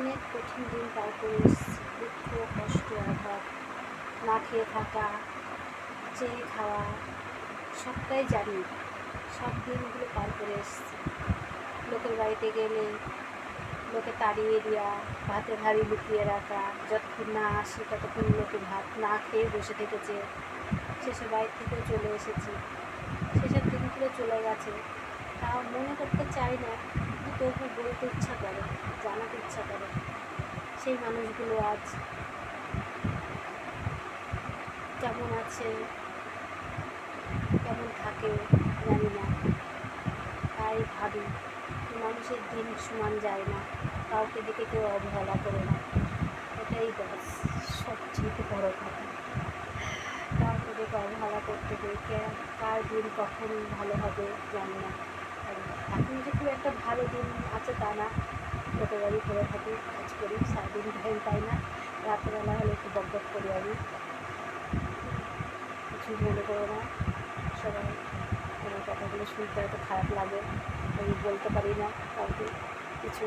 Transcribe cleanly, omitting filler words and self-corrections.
অনেক কঠিন দিন পার করে এসেছি। দুঃখ, কষ্ট, অভাব, না খেয়ে থাকা, চেয়ে খাওয়া, সবটাই জানি। সব দিনগুলো পার করে এসেছি। লোকের বাড়িতে গেলে লোকে তাড়িয়ে দেওয়া, ভাতের হাঁড়ি লুকিয়ে রাখা, যতক্ষণ না আসি ততক্ষণ লোকে ভাত না খেয়ে বসে থেকেছে। সেসব বাড়ির থেকেও চলে এসেছি। সেসব দিনগুলো চলে গেছে, তাও মনে করতে চাই না, কিন্তু তবু বলতে ইচ্ছা করে, জানাতে ইচ্ছা করে। সেই মানুষগুলো আজ কেমন আছে, কেমন থাকে জানি না। তাই ভাবি মানুষের দিন সমান যায় না, কাউকে দিকে কেউ অবহেলা করে না। এটাই ব্যাস সবচেয়ে বড় কথা। কাউকে দেখে অবহেলা করতে দেখে কার দিন কখন ভালো হবে জানি না। এখন যে খুব একটা ভালো দিন আছে তা না। লোকের বাড়ি করে থাকি, কাজ করি, সারাদিন টাইম পাই না। রাত্রেবেলা হলে একটু বকবক করি আমি। কিছু মনে করো না সবাই, আমার কথাগুলো শুনতে হয়তো খারাপ লাগে, আমি বলতে পারি না কাউকে কিছু।